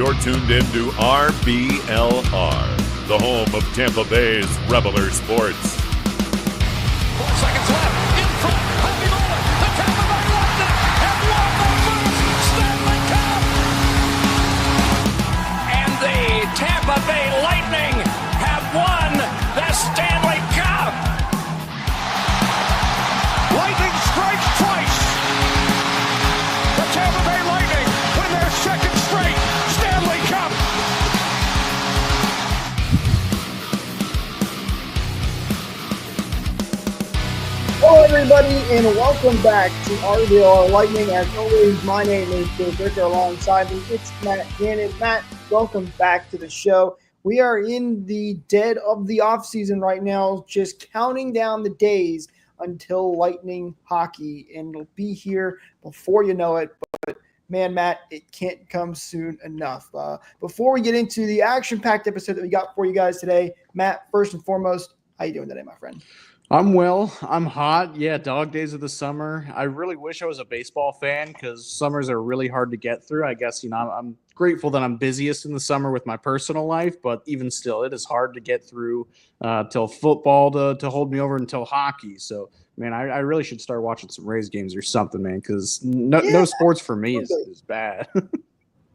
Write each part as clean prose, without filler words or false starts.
You're tuned into RBLR, the home of Tampa Bay's RBLR Sports. 4 seconds left. In front. Happy moment. The Tampa Bay Lightning have won the first Stanley Cup. And the Tampa Bay Lightning have won the Stanley Cup. Lightning strikes twice. The Tampa Bay Lightning win their second straight Stanley Cup. Hello, everybody, and welcome back to RBLR Lightning. As always, my name is Dave Ricker. Alongside me, it's Matt Gannon. Matt, welcome back to the show. We are in the dead of the offseason right now, just counting down the days until Lightning hockey, and it'll be here before you know it. But man, Matt, it can't come soon enough. Before we get into the action-packed episode that we got for you guys today, Matt, first and foremost, how you doing today, my friend? I'm well. I'm hot. Yeah, dog days of the summer. I really wish I was a baseball fan because summers are really hard to get through. I guess, I'm grateful that I'm busiest in the summer with my personal life, but even still, it is hard to get through till football to hold me over until hockey. So, man, I really should start watching some Rays games or something, man, because no sports for me is bad.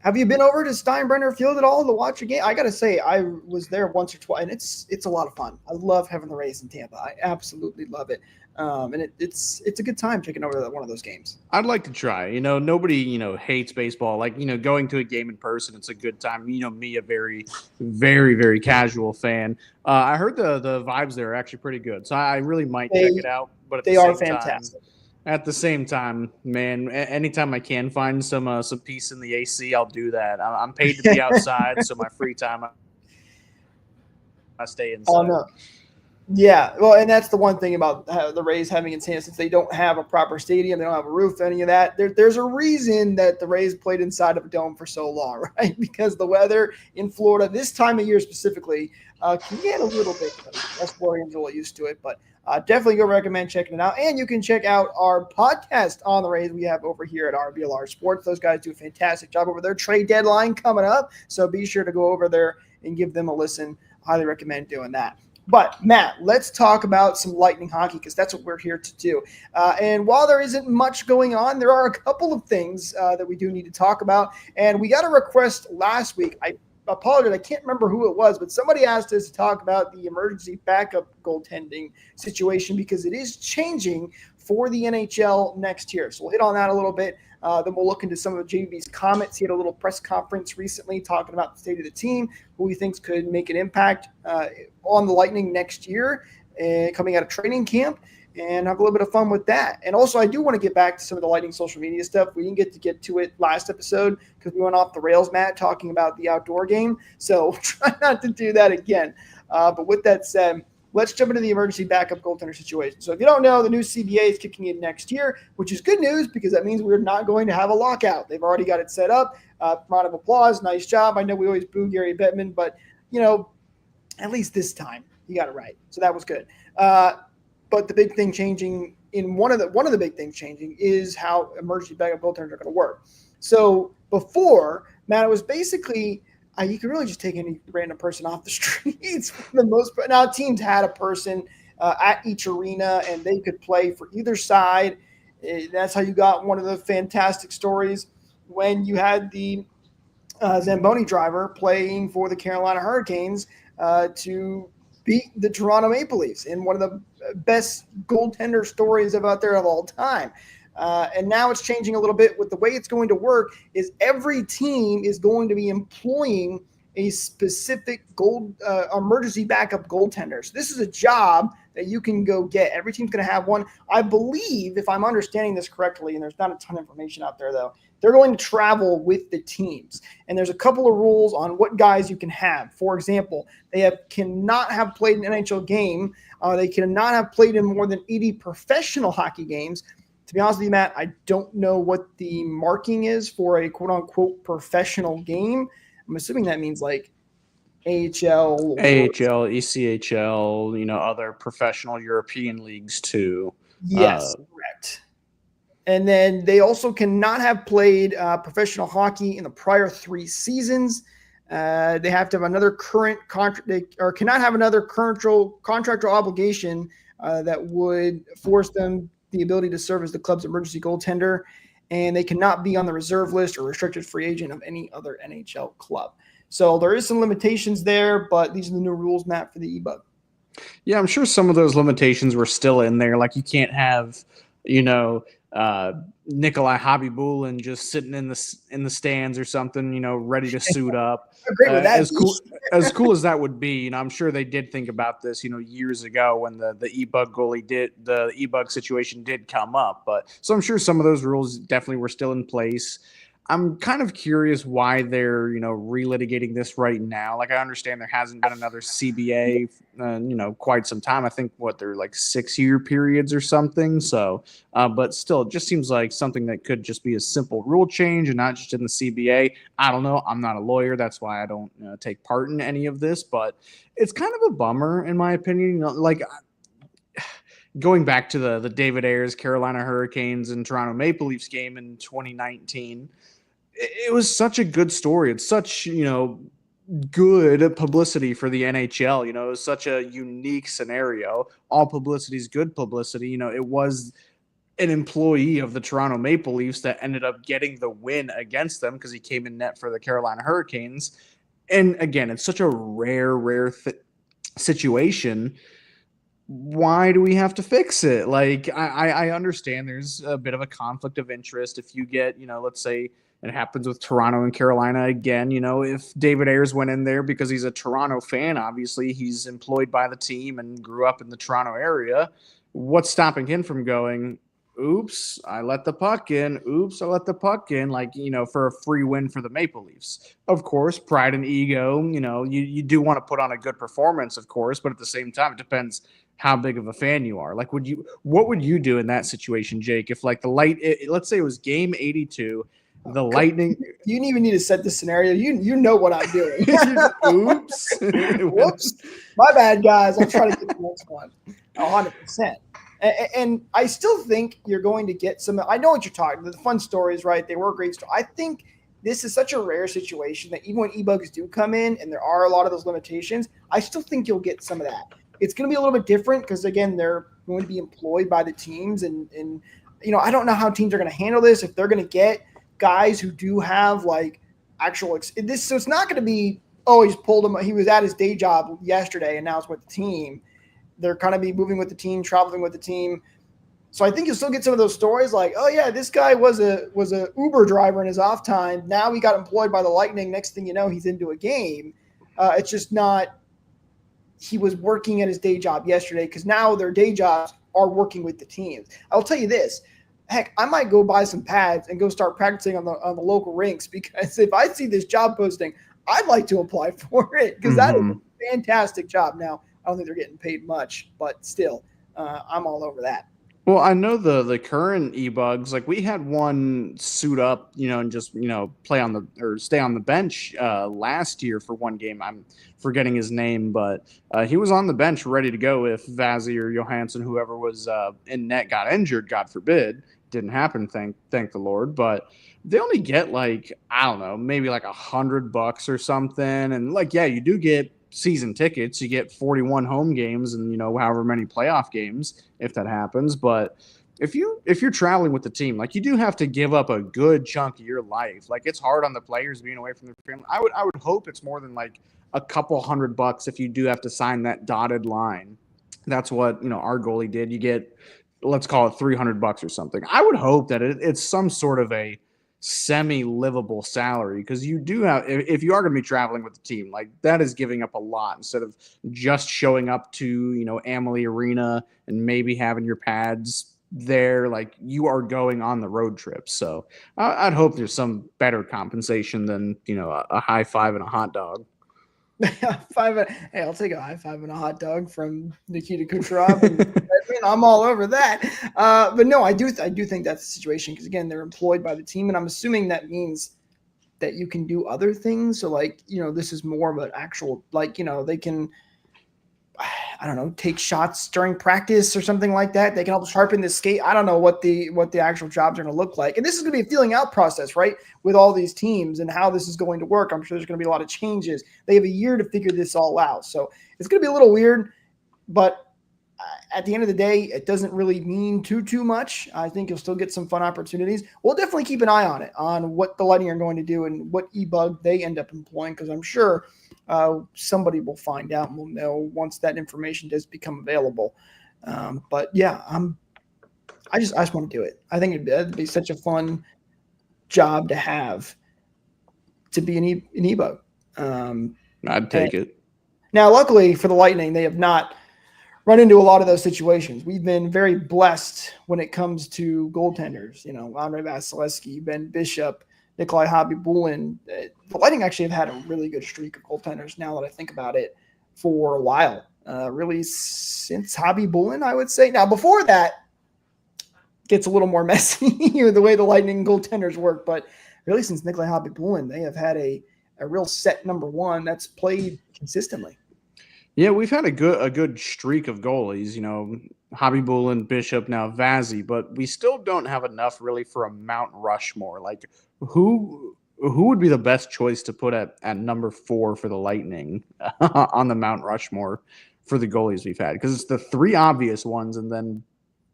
Have you been over to Steinbrenner Field at all to watch a game? I got to say, I was there once or twice, and it's a lot of fun. I love having the Rays in Tampa. I absolutely love it. And it's a good time checking over one of those games. I'd like to try. Nobody, hates baseball. Like, going to a game in person, it's a good time. Me, a very, very, very casual fan. I heard the vibes there are actually pretty good. So I really might check it out. But they are fantastic. At the same time, man, anytime I can find some peace in the AC, I'll do that. I'm paid to be outside, so my free time, I stay inside. Oh, no. Yeah, well, and that's the one thing about the Rays having in Tampa, since they don't have a proper stadium, they don't have a roof, any of that. There's a reason that the Rays played inside of a dome for so long, right? Because the weather in Florida, this time of year specifically, can get a little bit crazy. Us Floridians are a little used to it, but definitely go recommend checking it out. And you can check out our podcast on the Rays we have over here at RBLR Sports. Those guys do a fantastic job over there. Trade deadline coming up, so be sure to go over there and give them a listen. Highly recommend doing that. But, Matt, let's talk about some Lightning hockey because that's what we're here to do. And while there isn't much going on, there are a couple of things that we do need to talk about. And we got a request last week. I apologize, I can't remember who it was, but somebody asked us to talk about the emergency backup goaltending situation because it is changing for the NHL next year. So we'll hit on that a little bit. Then we'll look into some of JV's comments. He had a little press conference recently talking about the state of the team, who he thinks could make an impact on the Lightning next year, coming out of training camp, and have a little bit of fun with that. And also, I do want to get back to some of the Lightning social media stuff. We didn't get to it last episode because we went off the rails, Matt, talking about the outdoor game. So try not to do that again. But with that said, let's jump into the emergency backup goaltender situation. So if you don't know, the new CBA is kicking in next year, which is good news because that means we're not going to have a lockout. They've already got it set up. Round of applause. Nice job. I know we always boo Gary Bettman, but, at least this time you got it right. So that was good. But the big thing changing one of the big things changing is how emergency backup goaltenders are going to work. So before, Matt, it was basically you could really just take any random person off the streets for the most part. Now, teams had a person at each arena, and they could play for either side. That's how you got one of the fantastic stories when you had the Zamboni driver playing for the Carolina Hurricanes to beat the Toronto Maple Leafs in one of the best goaltender stories out there of all time. And now it's changing a little bit. With the way it's going to work is every team is going to be employing a specific emergency backup goaltender. So this is a job that you can go get. Every team's going to have one. I believe, if I'm understanding this correctly, and there's not a ton of information out there, though, they're going to travel with the teams. And there's a couple of rules on what guys you can have. For example, they cannot have played an NHL game. They cannot have played in more than 80 professional hockey games. To be honest with you, Matt, I don't know what the marking is for a quote-unquote professional game. I'm assuming that means like AHL, ECHL, other professional European leagues too. Yes, correct. And then they also cannot have played professional hockey in the prior 3 seasons. They have to have another current contract, or cannot have another contractual obligation that would force them the ability to serve as the club's emergency goaltender. And they cannot be on the reserve list or restricted free agent of any other NHL club. So there is some limitations there, but these are the new rules, Matt, for the EBUG. Yeah, I'm sure some of those limitations were still in there. Like you can't have, Nikolai Habibulin just sitting in the stands or something, ready to suit up. Great with that. As cool as that would be, I'm sure they did think about this, years ago when the EBUG situation did come up. But so I'm sure some of those rules definitely were still in place. I'm kind of curious why they're, relitigating this right now. Like I understand there hasn't been another CBA, quite some time. I think they're like 6-year periods or something. So, but still, it just seems like something that could just be a simple rule change and not just in the CBA. I don't know. I'm not a lawyer. That's why I don't take part in any of this, but it's kind of a bummer in my opinion. Going back to the David Ayers, Carolina Hurricanes and Toronto Maple Leafs game in 2019, it was such a good story. It's such, good publicity for the NHL. It was such a unique scenario. All publicity is good publicity. It was an employee of the Toronto Maple Leafs that ended up getting the win against them because he came in net for the Carolina Hurricanes. And again, it's such a rare situation. Why do we have to fix it? Like, I understand there's a bit of a conflict of interest. If you get, let's say it happens with Toronto and Carolina again, if David Ayers went in there because he's a Toronto fan, obviously he's employed by the team and grew up in the Toronto area. What's stopping him from going, oops, I let the puck in. Oops, I let the puck in, for a free win for the Maple Leafs. Of course, pride and ego, you do want to put on a good performance, of course, but at the same time, it depends how big of a fan you are. Like, what would you do in that situation, Jake? If let's say it was game 82, the Lightning. You didn't even need to set the scenario. You know what I'm doing. Oops. Whoops. My bad, guys. I'll try to get the next one. 100%. And I still think you're going to get some. I know what you're talking about. The fun stories, right? They were great stories. I think this is such a rare situation that even when EBUGs do come in and there are a lot of those limitations, I still think you'll get some of that. It's going to be a little bit different because, again, they're going to be employed by the teams. And I don't know how teams are going to handle this, if they're going to get guys who do have, actual so it's not going to be, he's pulled him. He was at his day job yesterday and now it's with the team. They're kind of be moving with the team, traveling with the team. So I think you'll still get some of those stories like, oh, yeah, this guy was a Uber driver in his off time. Now he got employed by the Lightning. Next thing you know, he's into a game. It's just not – he was working at his day job yesterday because now their day jobs are working with the teams. I'll tell you this. Heck, I might go buy some pads and go start practicing on the local rinks because if I see this job posting, I'd like to apply for it because that is a fantastic job. Now, I don't think they're getting paid much, but still, I'm all over that. Well, I know the current EBUGs, we had one suit up, and just, stay on the bench last year for one game. I'm forgetting his name, but he was on the bench ready to go if Vazzy or Johansson, whoever was in net, got injured, God forbid. Didn't happen, thank the Lord. But they only get maybe $100 or something. And you do get season tickets. You get 41 home games and however many playoff games if that happens. But if you're traveling with the team, you do have to give up a good chunk of your life. It's hard on the players being away from their family. I would hope it's more than a couple $100 if you do have to sign that dotted line. That's what our goalie did. You get, let's call it $300 or something. I would hope that it's some sort of a semi-livable salary because you do have, if you are going to be traveling with the team, that is giving up a lot instead of just showing up to Amalie Arena and maybe having your pads there. You are going on the road trip, so I'd hope there's some better compensation than a high five and a hot dog. Hey, I'll take a high five and a hot dog from Nikita Kucherov. I'm all over that. But no, I do think that's the situation because, again, they're employed by the team, and I'm assuming that means that you can do other things. So, this is more of an actual, they can – I don't know, take shots during practice or something like that. They can help sharpen the skate. I don't know what the actual jobs are going to look like. And this is going to be a feeling out process, right? With all these teams and how this is going to work. I'm sure there's going to be a lot of changes. They have a year to figure this all out. So it's going to be a little weird, but at the end of the day, it doesn't really mean too much. I think you'll still get some fun opportunities. We'll definitely keep an eye on it, on what the Lightning are going to do and what EBUG they end up employing, because I'm sure somebody will find out and we'll know once that information does become available. But yeah, I just want to do it. I think it'd be such a fun job to have, to be an EBUG. I'd take it. Now, luckily for the Lightning, they have not run into a lot of those situations. We've been very blessed when it comes to goaltenders. You know, Andre Vasilevsky, Ben Bishop, Nikolai Khabibulin. The Lightning actually have had a really good streak of goaltenders, now that I think about it, for a while. Really since Khabibulin, I would say. Now, before that, gets a little more messy the way the Lightning goaltenders work. But really since Nikolai Khabibulin, they have had a real set number one that's played consistently. Yeah, we've had a good streak of goalies, you know, Khabibulin, Bishop, now Vazzy, but we still don't have enough really for a Mount Rushmore. Like, who would be the best choice to put at number 4 for the Lightning on the Mount Rushmore for the goalies we've had? Because it's the 3 obvious ones and then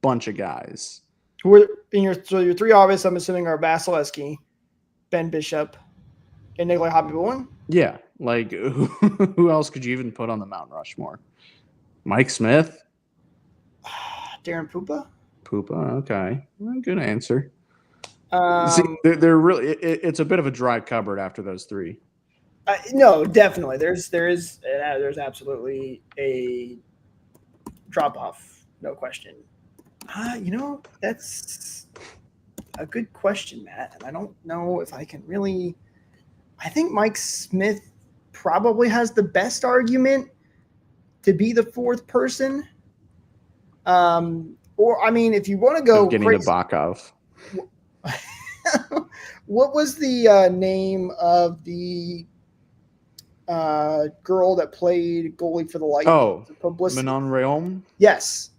bunch of guys. So your 3 obvious, I'm assuming, are Vasilevsky, Ben Bishop, and Nikolai Khabibulin? Yeah. Like, who else could you even put on the Mount Rushmore? Mike Smith? Darren Pupa? Pupa, okay. Well, good answer. See, they're really it's a bit of a dry cupboard after those 3. No, definitely. There's absolutely a drop off, no question. That's a good question, Matt. And I don't know if I can really. I think Mike Smith probably has the best argument to be the 4th person. Or I mean, if you want to go getting crazy, to Bakov. What was the name of the girl that played goalie for the Lightning? Oh, Manon Rhéaume? Yes.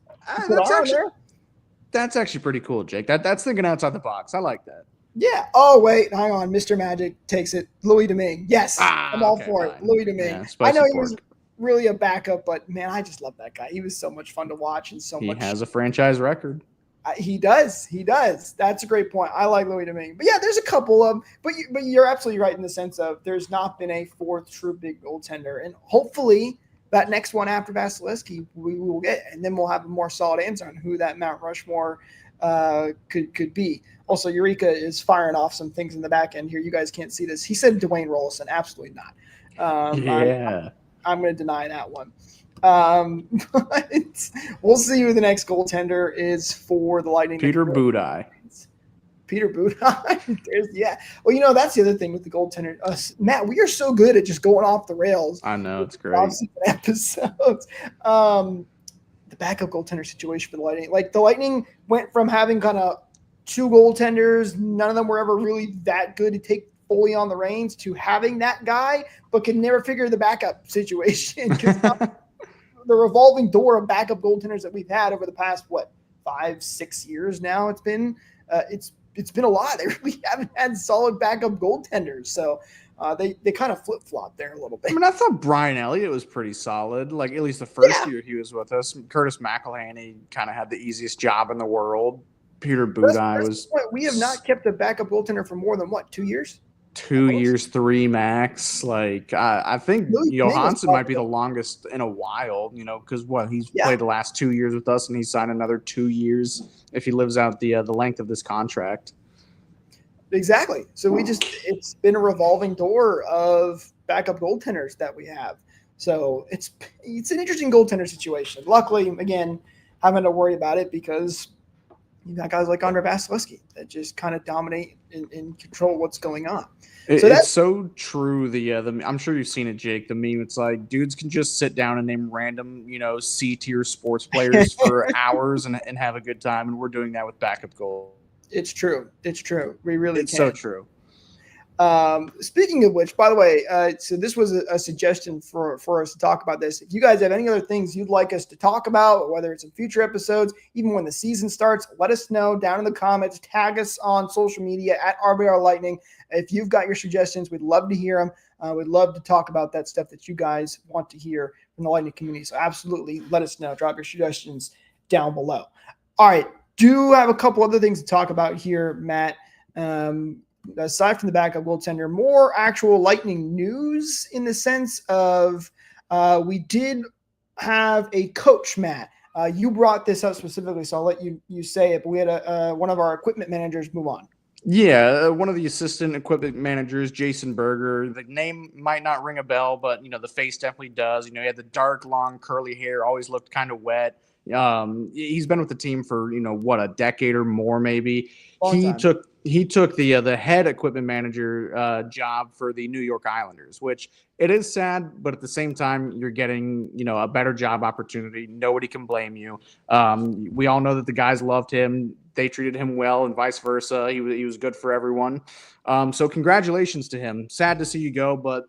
That's actually pretty cool, Jake. That's thinking outside the box. I like that. Yeah. Oh, wait. Hang on. Mr. Magic takes it. Louis Domingue. Yes. I'm all for it. Louis Domingue. Yeah, I know he was really a backup, but, man, I just love that guy. He was so much fun to watch and so much. He has a franchise record. He does. That's a great point. I like Louis Domingue. But, yeah, there's a couple of – but you're absolutely right in the sense of there's not been a 4th true big goaltender. And hopefully that next one after Vasilevsky we will get, and then we'll have a more solid answer on who that Mount Rushmore could be. Also, Eureka is firing off some things in the back end here. You guys can't see this. He said Dwayne Rollison. Absolutely not. I'm going to deny that one. But we'll see who the next goaltender is for the Lightning. Peter Budaj. Peter Budaj. Yeah. Well, that's the other thing with the goaltender. Matt, we are so good at just going off the rails. I know. It's great. Episodes. The backup goaltender situation for the Lightning. Like, the Lightning went from having kind of 2 goaltenders, none of them were ever really that good to take fully on the reins, to having that guy, but could never figure the backup situation. Because the revolving door of backup goaltenders that we've had over the past, 5-6 years now, it's been a lot. They really haven't had solid backup goaltenders. So they kind of flip-flop there a little bit. I mean, I thought Brian Elliott was pretty solid. Like, at least the first year he was with us. Curtis McElhaney kind of had the easiest job in the world. Peter Budaj was. We have not kept a backup goaltender for more than 2 years? 2 years, 3 max. Like, I think Johansson might be the longest in a while, because he's played the last 2 years with us, and he signed another 2 years if he lives out the length of this contract. Exactly. So it's been a revolving door of backup goaltenders that we have. So it's an interesting goaltender situation. Luckily, again, having to worry about it because you got guys like Andre Vasilevsky that just kind of dominate and control what's going on. It's so true. I'm sure you've seen it, Jake. The meme. It's like dudes can just sit down and name random, C-tier sports players for hours and have a good time, and we're doing that with backup goal. It's true. We really It's can. so true. Speaking of which, by the way, so this was a suggestion for us to talk about this. If you guys have any other things you'd like us to talk about, whether it's in future episodes, even when the season starts, let us know down in the comments. Tag us on social media at RBR Lightning. If you've got your suggestions, we'd love to hear them. We'd love to talk about that stuff that you guys want to hear from the Lightning community. So absolutely let us know. Drop your suggestions down below. All right. Do have a couple other things to talk about here, Matt. Aside from the backup goaltender, more actual Lightning news in the sense of we did have a coach, Matt. You brought this up specifically, so I'll let you say it. But we had one of our equipment managers move on. Yeah, one of the assistant equipment managers, Jason Berger. The name might not ring a bell, but the face definitely does. He had the dark, long, curly hair, always looked kind of wet. He's been with the team for a decade or more, maybe. He took the head equipment manager job for the New York Islanders, which it is sad, but at the same time, you're getting a better job opportunity. Nobody can blame you. We all know that the guys loved him. They treated him well, and vice versa. He was good for everyone. So congratulations to him. Sad to see you go, but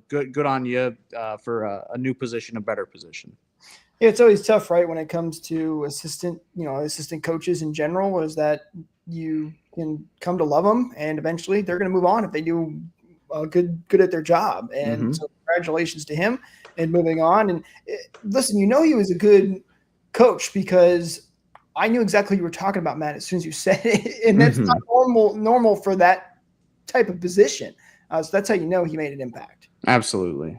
good on you for a new position, a better position. Yeah, it's always tough, right, when it comes to assistant coaches in general, is that you can come to love them, and eventually they're going to move on if they do good at their job. And so congratulations to him and moving on. And listen, he was a good coach because I knew exactly what you were talking about, Matt, as soon as you said it. And that's not normal for that type of position. So that's how he made an impact. Absolutely.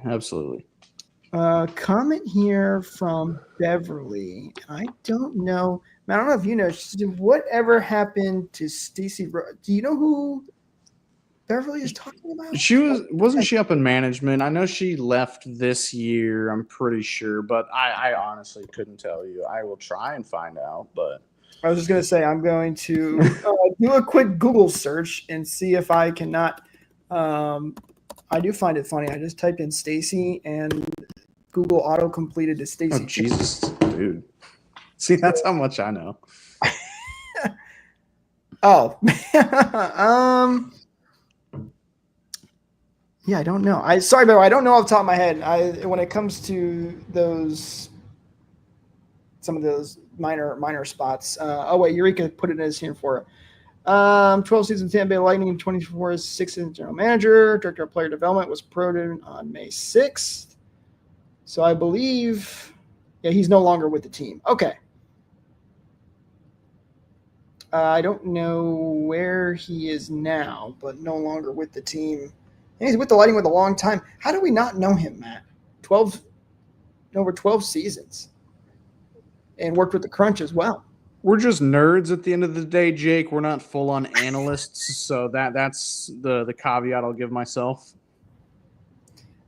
Comment here from Beverly. I don't know. I don't know if you know. She said, whatever happened to Stacey? Do you know who Beverly is talking about? Wasn't she up in management? I know she left this year, I'm pretty sure, but I honestly couldn't tell you. I will try and find out, but I was just going to say I'm going to do a quick Google search and see if I cannot. I do find it funny. I just typed in Stacey and Google auto completed to Stacey. Oh, Jesus, dude. See, that's how much I know. Oh. Yeah, I don't know. Sorry, but I don't know off the top of my head. When it comes to some of those minor spots. Eureka put it in his here for it. 12 seasons Tampa Bay Lightning, 24 as 6 as general manager. Director of player development was promoted on May 6th. So I believe, he's no longer with the team. Okay. I don't know where he is now, but no longer with the team. And he's with the Lightning with a long time. How do we not know him, Matt? Over 12 seasons. And worked with the Crunch as well. We're just nerds at the end of the day, Jake. We're not full-on analysts, so that's the caveat I'll give myself.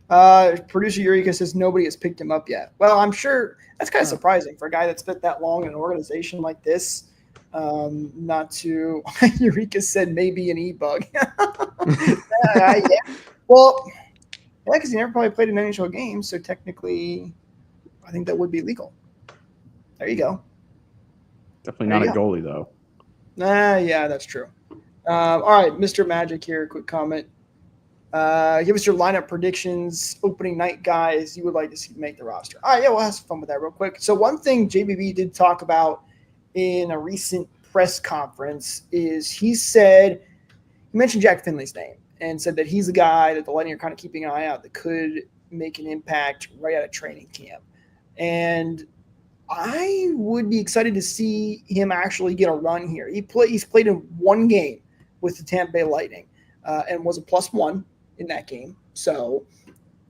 Producer Eureka says nobody has picked him up yet. Well, I'm sure that's kind of surprising for a guy that's spent that long in an organization like this. Not to Eureka said maybe an EBUG. Yeah. Well, because he never probably played an NHL game, so technically, I think that would be legal. There you go. Definitely not a goalie, though. Yeah, that's true. All right, Mr. Magic here, quick comment. Give us your lineup predictions, opening night guys you would like to see make the roster. All right, we'll have some fun with that real quick. So one thing JBB did talk about in a recent press conference is he mentioned Jack Finley's name and said that he's the guy that the Lightning are kind of keeping an eye out that could make an impact right out of training camp. And I would be excited to see him actually get a run here. He's played in one game with the Tampa Bay Lightning and was a +1 in that game. So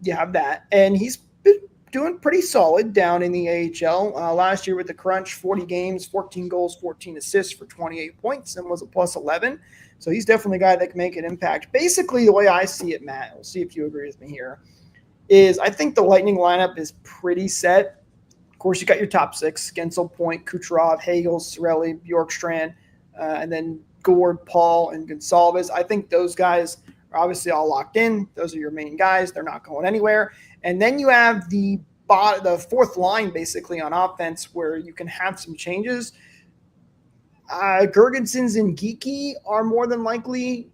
you have that. And he's been doing pretty solid down in the AHL. Last year with the Crunch, 40 games, 14 goals, 14 assists for 28 points and was a +11. So he's definitely a guy that can make an impact. Basically, the way I see it, Matt, we'll see if you agree with me here, is I think the Lightning lineup is pretty set. Of course, you got your top 6, Gensel, Point, Kucherov, Hagel, Cirelli, Bjorkstrand, and then Gord, Paul, and Gonsalves. I think those guys are obviously all locked in. Those are your main guys. They're not going anywhere. And then you have the fourth line basically on offense where you can have some changes. Gergensons and Geeky are more than likely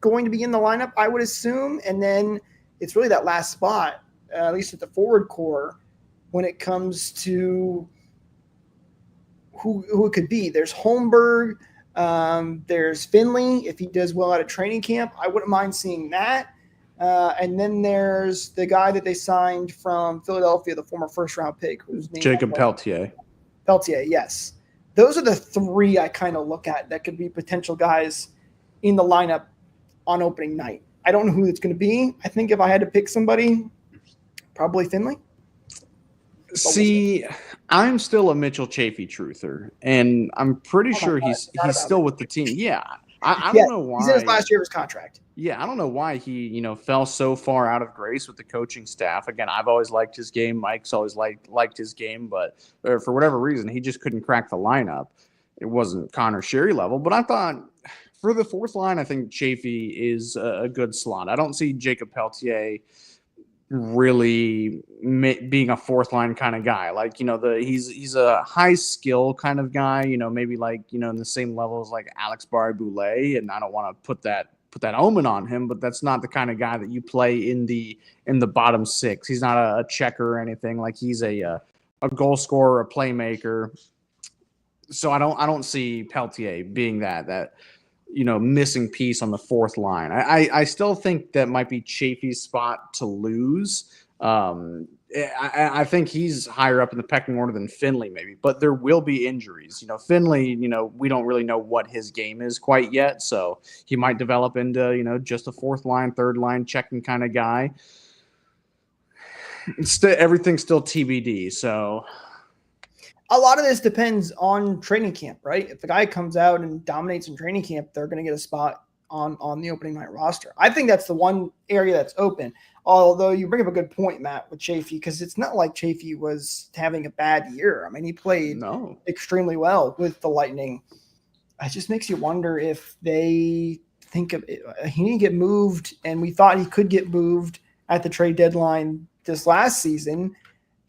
going to be in the lineup, I would assume. And then it's really that last spot, at least at the forward core, when it comes to who it could be. There's Holmberg. There's Finley. If he does well at a training camp, I wouldn't mind seeing that. And then there's the guy that they signed from Philadelphia, the former first-round pick. Whose name Jacob Peltier. Peltier, yes. Those are the three I kind of look at that could be potential guys in the lineup on opening night. I don't know who it's going to be. I think if I had to pick somebody, probably Finley. See, I'm still a Mitchell Chafee truther, and I'm pretty sure he's still with the team. Yeah. I don't know why. He's in his last year of his contract. Yeah, I don't know why he, fell so far out of grace with the coaching staff. Again, I've always liked his game. Mike's always liked his game, but for whatever reason, he just couldn't crack the lineup. It wasn't Connor Sherry level, but I thought for the fourth line, I think Chafee is a good slot. I don't see Jacob Peltier really being a fourth line kind of guy. Like, he's a high skill kind of guy, maybe like, in the same level as like Alex Barré-Boulet. And I don't want to put that omen on him, but that's not the kind of guy that you play in the bottom six. He's not a checker or anything. Like, he's a goal scorer, a playmaker. So I don't see Peltier being that missing piece on the fourth line. I still think that might be Chafee's spot to lose. I think he's higher up in the pecking order than Finley maybe, but there will be injuries. Finley, we don't really know what his game is quite yet, so he might develop into, just a fourth line, third line checking kind of guy. Everything's still TBD, so a lot of this depends on training camp, right? If the guy comes out and dominates in training camp, they're going to get a spot on the opening night roster. I think that's the one area that's open. Although you bring up a good point, Matt, with Chafee, because it's not like Chafee was having a bad year. I mean, he played extremely well with the Lightning. It just makes you wonder if they think of it. He didn't get moved, and we thought he could get moved at the trade deadline this last season.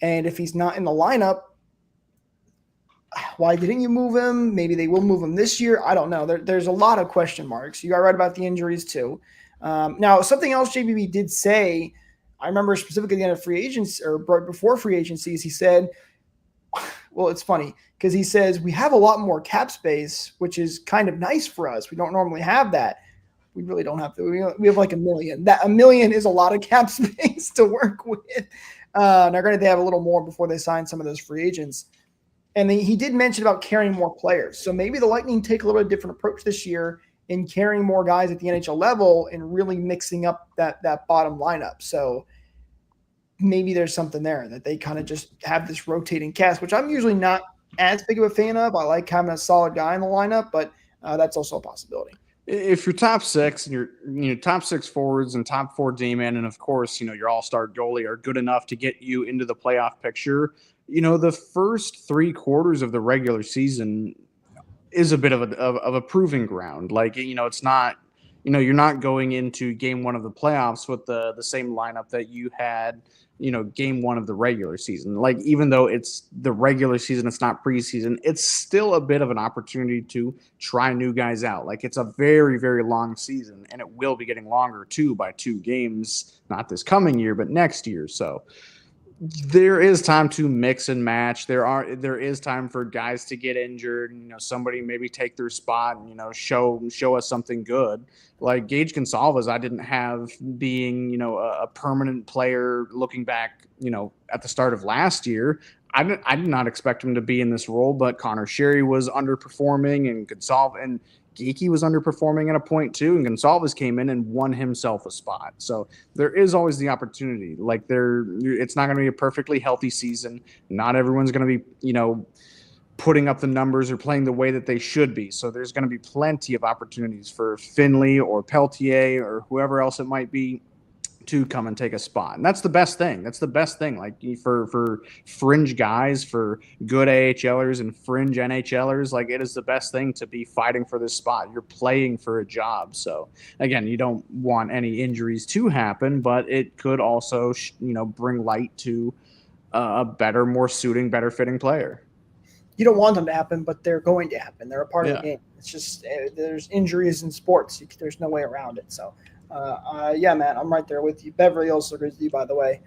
And if he's not in the lineup, why didn't you move him? Maybe they will move him this year. I don't know. There's a lot of question marks. You are right about the injuries too. Now, something else JBB did say, I remember specifically at the end of free agency or right before free agencies, he said, well, it's funny because he says we have a lot more cap space, which is kind of nice for us. We don't normally have that. We really don't have to. We have like $1 million. That $1 million is a lot of cap space to work with. Now, granted, they have a little more before they sign some of those free agents. And he did mention about carrying more players. So maybe the Lightning take a little bit different approach this year in carrying more guys at the NHL level and really mixing up that bottom lineup. So maybe there's something there that they kind of just have this rotating cast, which I'm usually not as big of a fan of. I like having a solid guy in the lineup, but that's also a possibility. If you're top six and your top six forwards and top four D-men, and of course, your all-star goalie are good enough to get you into the playoff picture, the first 3 quarters of the regular season is a bit of a proving ground. Like, it's not, you're not going into game 1 of the playoffs with the same lineup that you had, game 1 of the regular season. Like, even though it's the regular season, it's not preseason, it's still a bit of an opportunity to try new guys out. Like, it's a very, very long season, and it will be getting longer too by 2 games, not this coming year, but next year. So there is time to mix and match. There is time for guys to get injured, somebody maybe take their spot and, show us something good. Like Gage Gonsalves, I didn't have being, a permanent player looking back, at the start of last year. I did not expect him to be in this role, but Connor Sherry was underperforming and Gonsalves and Geekie was underperforming at a point too, and Gonsalves came in and won himself a spot. So there is always the opportunity. Like it's not going to be a perfectly healthy season. Not everyone's going to be, putting up the numbers or playing the way that they should be. So there's going to be plenty of opportunities for Finley or Peltier or whoever else it might be to come and take a spot. And that's the best thing. Like for fringe guys, for good AHLers and fringe NHLers, like it is the best thing to be fighting for this spot. You're playing for a job. So again, you don't want any injuries to happen, but it could also, bring light to a better, more suiting, better fitting player. you don't want them to happen, but they're going to happen. They're a part of the Yeah. game. It's just there's injuries in sports. There's no way around it. So, yeah, man, I'm right there with you. Beverly also agrees with you, by the way,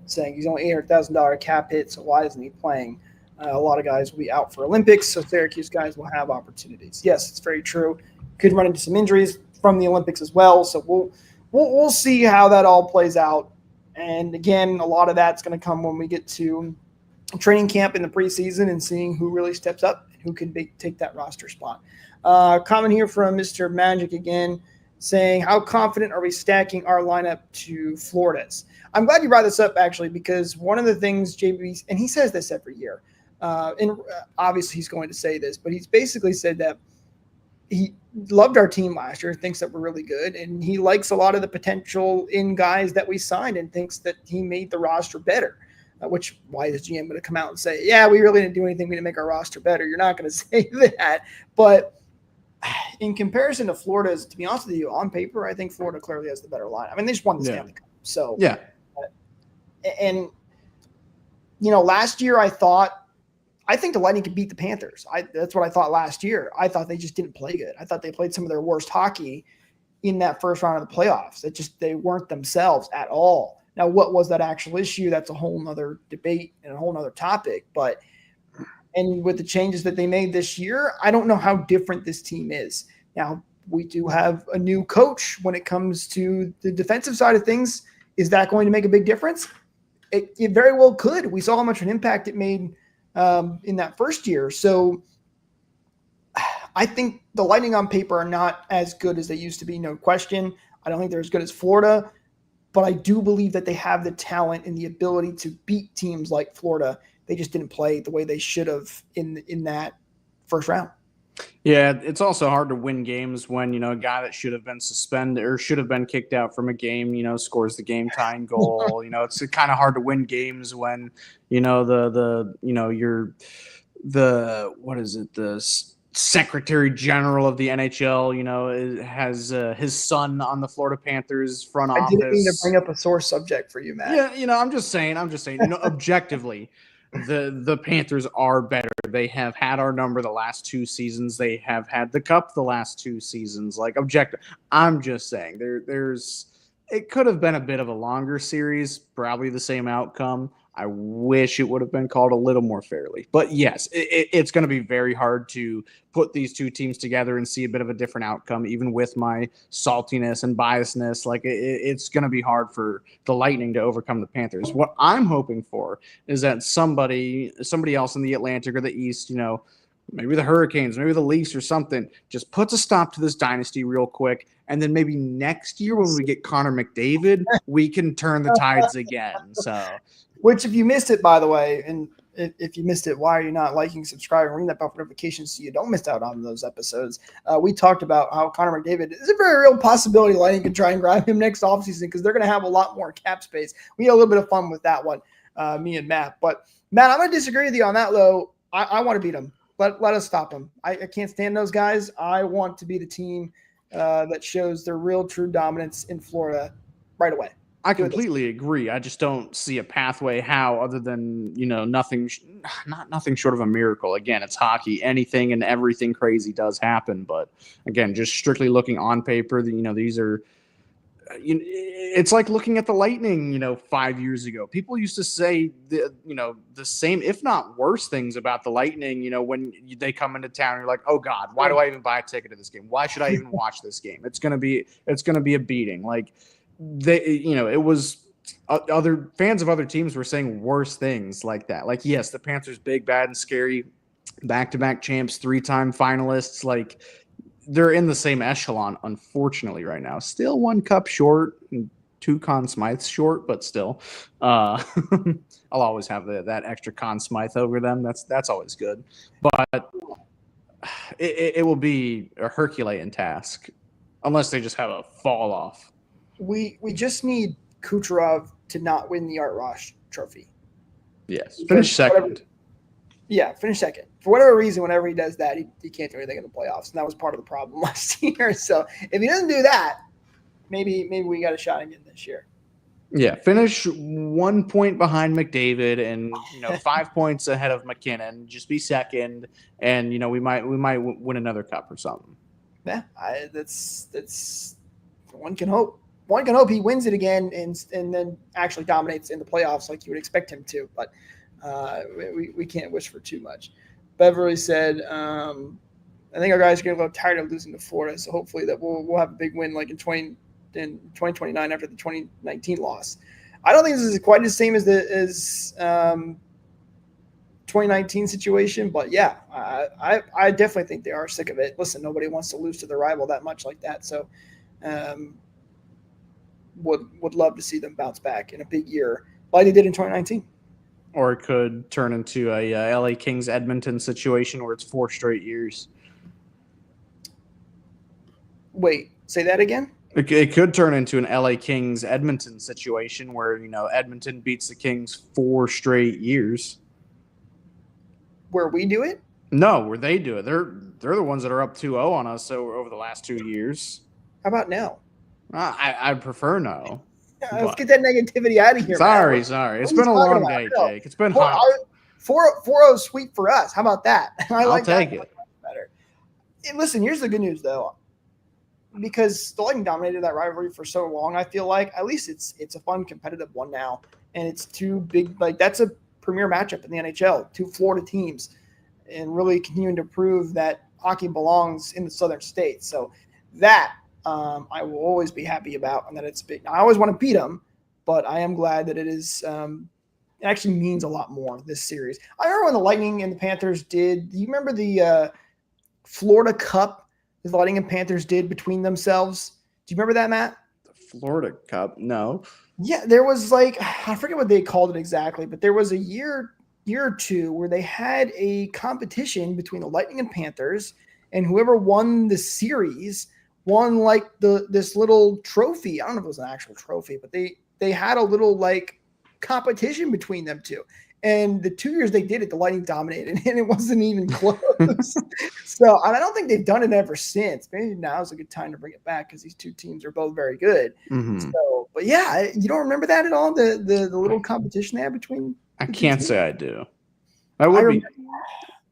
saying he's only $800,000 cap hit, so why isn't he playing? A lot of guys will be out for Olympics, so Syracuse guys will have opportunities. Yes, it's very true. Could run into some injuries from the Olympics as well, so we'll see how that all plays out. And again, a lot of that's going to come when we get to training camp in the preseason and seeing who really steps up and who can take that roster spot. Comment here from Mr. Magic again, saying, how confident are we stacking our lineup to Florida's? I'm glad you brought this up, actually, because one of the things JB, and he says this every year, and obviously he's going to say this, but he's basically said that he loved our team last year, thinks that we're really good, and he likes a lot of the potential in guys that we signed and thinks that he made the roster better. Which, why is GM going to come out and say, yeah, we really didn't do anything, we didn't make our roster better? You're not going to say that. But in comparison to Florida's, to be honest with you, on paper, I think Florida clearly has the better line. I mean, they just won the Stanley Cup. So, yeah. And, last year I think the Lightning could beat the Panthers. That's what I thought last year. I thought they just didn't play good. I thought they played some of their worst hockey in that first round of the playoffs. They weren't themselves at all. Now, what was that actual issue? That's a whole nother debate and a whole nother topic. And with the changes that they made this year, I don't know how different this team is. Now, we do have a new coach when it comes to the defensive side of things. Is that going to make a big difference? It very well could. We saw how much of an impact it made in that first year. So I think the Lightning on paper are not as good as they used to be, no question. I don't think they're as good as Florida. But I do believe that they have the talent and the ability to beat teams like Florida. They just didn't play the way they should have in that first round. Yeah, it's also hard to win games when, a guy that should have been suspended or should have been kicked out from a game, scores the game-tying goal. It's kind of hard to win games when, the Secretary General of the NHL, has his son on the Florida Panthers front office. I didn't mean to bring up a sore subject for you, Matt. Yeah, I'm just saying, objectively, the Panthers are better. They have had our number the last 2 seasons. They have had the cup the last 2 seasons. Like, objective. I'm just saying it could have been a bit of a longer series, probably the same outcome. I wish it would have been called a little more fairly. But yes, it's going to be very hard to put these two teams together and see a bit of a different outcome, even with my saltiness and biasness. Like, it's going to be hard for the Lightning to overcome the Panthers. What I'm hoping for is that somebody else in the Atlantic or the East, maybe the Hurricanes, maybe the Leafs or something, just puts a stop to this dynasty real quick. And then maybe next year when we get Connor McDavid, we can turn the tides again. So, which, if you missed it, by the way, and if you missed it, why are you not liking, subscribing, ring that bell for notifications so you don't miss out on those episodes? We talked about how Connor McDavid is a very real possibility Lightning can try and grab him next offseason because they're going to have a lot more cap space. We had a little bit of fun with that one, me and Matt. But, Matt, I'm going to disagree with you on that, though. I want to beat them. Let us stop them. I can't stand those guys. I want to be the team that shows their real, true dominance in Florida right away. I completely agree. I just don't see a pathway how, other than, nothing short of a miracle. Again, it's hockey. Anything and everything crazy does happen. But again, just strictly looking on paper, these are, it's like looking at the Lightning, 5 years ago. People used to say the same, if not worse things about the Lightning, when they come into town, you're like, oh God, why do I even buy a ticket to this game? Why should I even watch this game? It's going to be a beating. Like, it was other fans of other teams were saying worse things like that. Like, yes, the Panthers, big, bad, and scary, back-to-back champs, 3-time finalists. Like, they're in the same echelon, unfortunately, right now. Still 1 cup short, and 2 Conn Smythes short, but still, I'll always have that extra Conn Smythe over them. That's always good, but it will be a Herculean task unless they just have a fall off. We just need Kucherov to not win the Art Ross trophy. Yes, finish second. Finish second. For whatever reason, whenever he does that, he can't do anything in the playoffs, and that was part of the problem last year. So if he doesn't do that, maybe we got a shot again this year. Yeah, finish 1 point behind McDavid and 5 points ahead of McKinnon. Just be second, and we might win another cup or something. Yeah, that's one can hope. One can hope he wins it again and then actually dominates in the playoffs like you would expect him to. But we can't wish for too much. Beverly said, I think our guys are getting a little tired of losing to Florida, so hopefully that we'll have a big win like in 2029 after the 2019 loss. I don't think this is quite the same as the 2019 situation, but yeah, I definitely think they are sick of it. Listen, nobody wants to lose to their rival that much like that, so would love to see them bounce back in a big year like they did in 2019. Or it could turn into a LA Kings Edmonton situation where it's 4 straight years. Wait, say that again? It could turn into an LA Kings Edmonton situation where, Edmonton beats the Kings 4 straight years. Where we do it? No, where they do it. They're the ones that are up 2-0 on us over the last 2 years. How about now? I'd prefer no. Let's get that negativity out of here. Sorry. It's been a long day, Jake. It's been hot. 4-0 sweep for us. How about that? I'll take it. Better. And listen, here's the good news, though. Because the Lightning dominated that rivalry for so long, I feel like at least it's a fun, competitive one now. And it's two big, that's a premier matchup in the NHL, 2 Florida teams, and really continuing to prove that hockey belongs in the southern states. So that I will always be happy about, and that it's big. Now, I always want to beat them, but I am glad that it is. It actually means a lot more, this series. I remember when the Lightning and the Panthers did. Do you remember the Florida Cup the Lightning and Panthers did between themselves? Do you remember that, Matt? The Florida Cup? No. Yeah, there was I forget what they called it exactly, but there was a year or two where they had a competition between the Lightning and Panthers, and whoever won the series won this little trophy. I don't know if it was an actual trophy, but they had a little competition between them two. And the 2 years they did it, the Lightning dominated, and it wasn't even close. So I don't think they've done it ever since. Maybe now is a good time to bring it back because these two teams are both very good. Mm-hmm. So, but yeah, you don't remember that at all? The little competition they had between. I can't say I do. It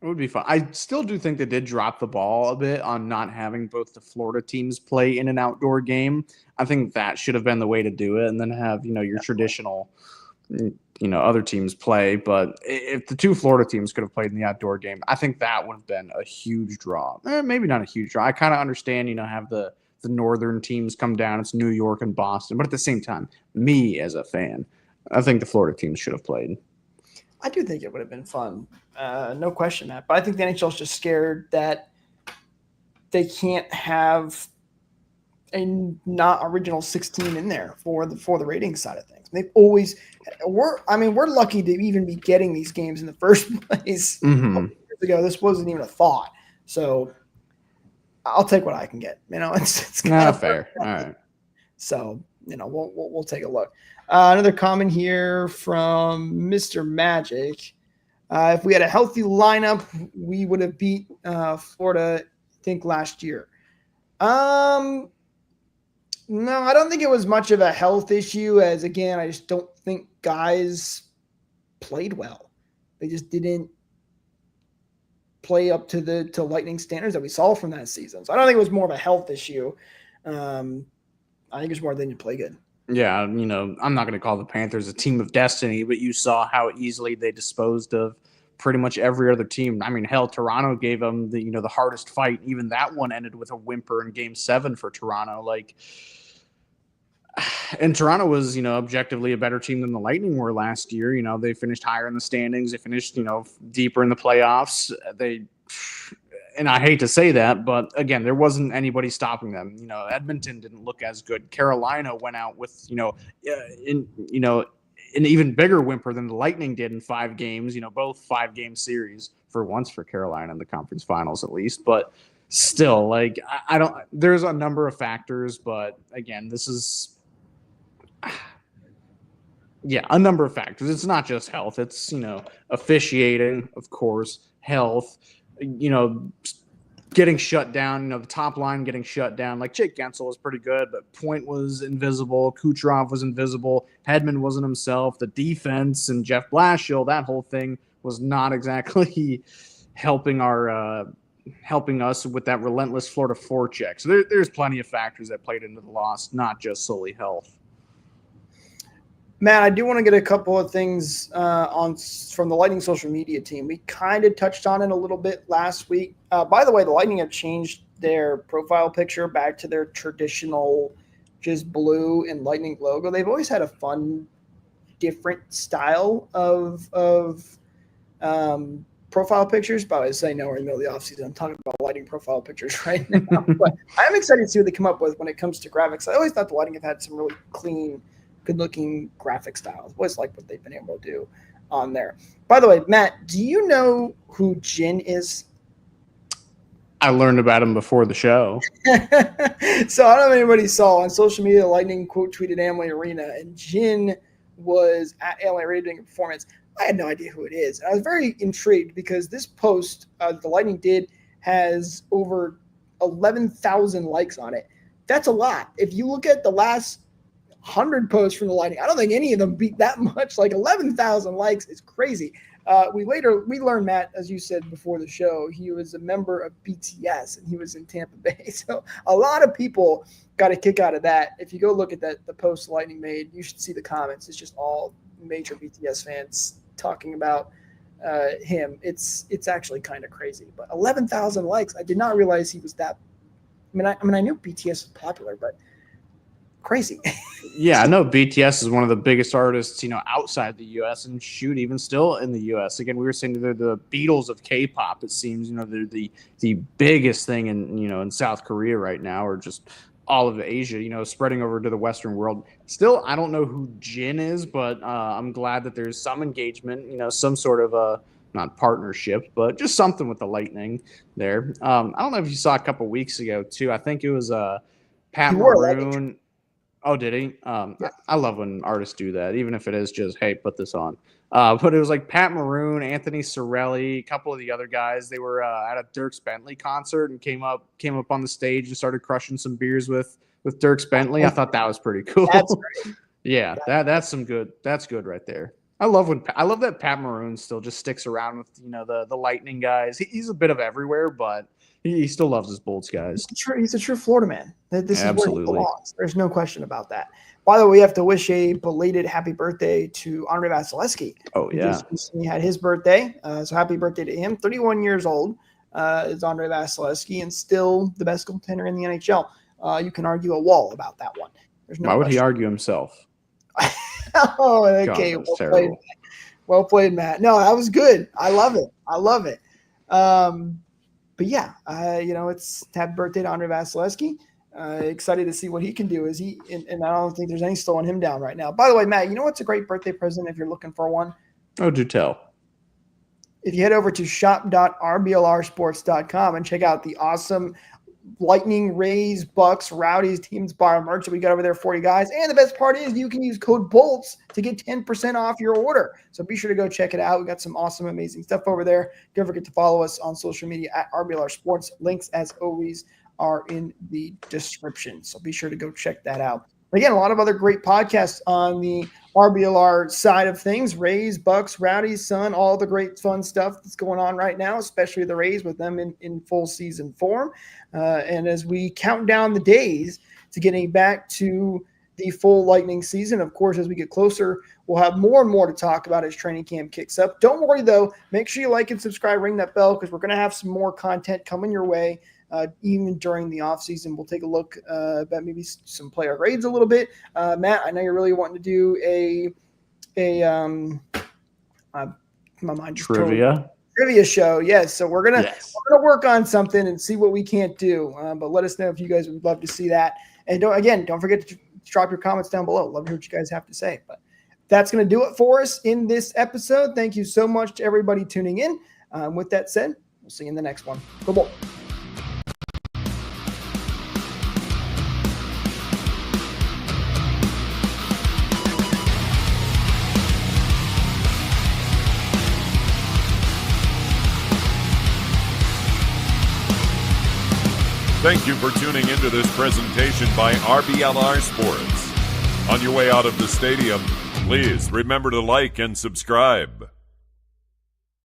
would be fun. I still do think they did drop the ball a bit on not having both the Florida teams play in an outdoor game. I think that should have been the way to do it, and then have your traditional. Other teams play, but if the 2 Florida teams could have played in the outdoor game, I think that would have been a huge draw. Maybe not a huge draw. I kind of understand, have the northern teams come down. It's New York and Boston, but at the same time, me as a fan, I think the Florida teams should have played. I do think it would have been fun. No question, Matt. But I think the NHL is just scared that they can't have a not original 16 in there for the ratings side of things. They've always we're lucky to even be getting these games in the first place. Mm-hmm. Years ago, this wasn't even a thought. So I'll take what I can get. It's kind of fair. All right. So we'll take a look. Another comment here from Mr. Magic. If we had a healthy lineup, we would have beat Florida, I think, last year. No, I don't think it was much of a health issue, as, again, I just don't think guys played well. They just didn't play up to Lightning standards that we saw from that season. So I don't think it was more of a health issue. I think it's more they didn't play good. Yeah, I'm not going to call the Panthers a team of destiny, but you saw how easily they disposed of pretty much every other team. I mean, hell, Toronto gave them the hardest fight. Even that one ended with a whimper in Game 7 for Toronto. And Toronto was, objectively a better team than the Lightning were last year. They finished higher in the standings. They finished, deeper in the playoffs. And I hate to say that, but again, there wasn't anybody stopping them. Edmonton didn't look as good. Carolina went out with, an even bigger whimper than the Lightning did in 5 games, both 5-game series for once for Carolina in the conference finals, at least. But still, I don't, there's a number of factors, but again, this is, a number of factors. It's not just health. It's, officiating, of course, health, getting shut down. The top line getting shut down. Like Jake Gensel was pretty good, but Point was invisible. Kucherov was invisible. Hedman wasn't himself. The defense and Jeff Blashill, that whole thing was not exactly helping us with that relentless Florida forecheck. So there's plenty of factors that played into the loss, not just solely health. Matt, I do want to get a couple of things from the Lightning social media team. We kind of touched on it a little bit last week. By the way, the Lightning have changed their profile picture back to their traditional just blue and Lightning logo. They've always had a fun, different style of profile pictures. But as I know, we're in the middle of the offseason. I'm talking about Lightning profile pictures right now. But I'm excited to see what they come up with when it comes to graphics. I always thought the Lightning have had some really clean, good-looking graphic styles. Always like what they've been able to do on there. By the way, Matt, do you know who Jin is? I learned about him before the show. So I don't know if anybody saw on social media, Lightning quote tweeted Amalie Arena, and Jin was at Amalie Arena doing a performance. I had no idea who it is. And I was very intrigued because this post the Lightning did has over 11,000 likes on it. That's a lot. If you look at the last 100 posts from the Lightning, I don't think any of them beat that much. Like 11,000 likes is crazy. We learned, Matt, as you said before the show, he was a member of BTS and he was in Tampa Bay. So a lot of people got a kick out of that. If you go look at the post Lightning made, you should see the comments. It's just all major BTS fans talking about him. It's actually kind of crazy. But 11,000 likes. I did not realize he was that. I knew BTS was popular, but crazy. Yeah, I know BTS is one of the biggest artists, outside the U.S. and even still in the U.S. Again, we were saying they're the Beatles of K-pop. It seems, they're the biggest thing in South Korea right now, or just all of Asia, spreading over to the Western world. Still, I don't know who Jin is, but I'm glad that there's some engagement, some sort of not partnership, but just something with the Lightning there. I don't know if you saw a couple weeks ago too. I think it was Pat Maroon. Oh, did he? Yeah. I love when artists do that, even if it is just, hey, put this on. But it was like Pat Maroon, Anthony Cirelli, a couple of the other guys. They were at a Dierks Bentley concert and came up on the stage and started crushing some beers with Dierks Bentley. I thought that was pretty cool. That's great. Yeah, that's some good. That's good right there. I love that Pat Maroon still just sticks around with the Lightning guys. He's a bit of everywhere, but he still loves his Bolts guys. He's a true Florida man. This is absolutely where he belongs. There's no question about that. By the way, we have to wish a belated happy birthday to Andre Vasilevsky. Oh, yeah. He had his birthday. So happy birthday to him. 31 years old is Andre Vasilevsky and still the best goaltender in the NHL. You can argue a wall about that one. There's no Why would question. he argue himself? Oh, okay. God, well played, Matt. No, that was good. I love it. But yeah, it's happy birthday to Andre Vasilevsky. Excited to see what he can do. And I don't think there's any slowing him down right now. By the way, Matt, you know what's a great birthday present if you're looking for one? Oh, do tell. If you head over to shop.rblrsports.com and check out the awesome Lightning, Rays, Bucks, Rowdies, Teams Bar merch that we got over there for you guys. And the best part is you can use code BOLTS to get 10% off your order. So be sure to go check it out. We got some awesome, amazing stuff over there. Don't forget to follow us on social media at RBLR Sports. Links, as always, are in the description. So be sure to go check that out. Again, a lot of other great podcasts on the RBLR side of things. Rays, Bucks, Rowdies, Sun, all the great fun stuff that's going on right now, especially the Rays with them in full season form. And as we count down the days to getting back to the full Lightning season, of course, as we get closer, we'll have more and more to talk about as training camp kicks up. Don't worry, though. Make sure you like and subscribe, ring that bell, because we're going to have some more content coming your way. Even during the offseason, we'll take a look at maybe some player grades a little bit. Matt, I know you're really wanting to do my mind just trivia show. Yes, so we're gonna work on something and see what we can't do. But let us know if you guys would love to see that. And don't forget to drop your comments down below. Love to hear what you guys have to say. But that's gonna do it for us in this episode. Thank you so much to everybody tuning in. With that said, we'll see you in the next one. Go Bolts. Thank you for tuning into this presentation by RBLR Sports. On your way out of the stadium, please remember to like and subscribe.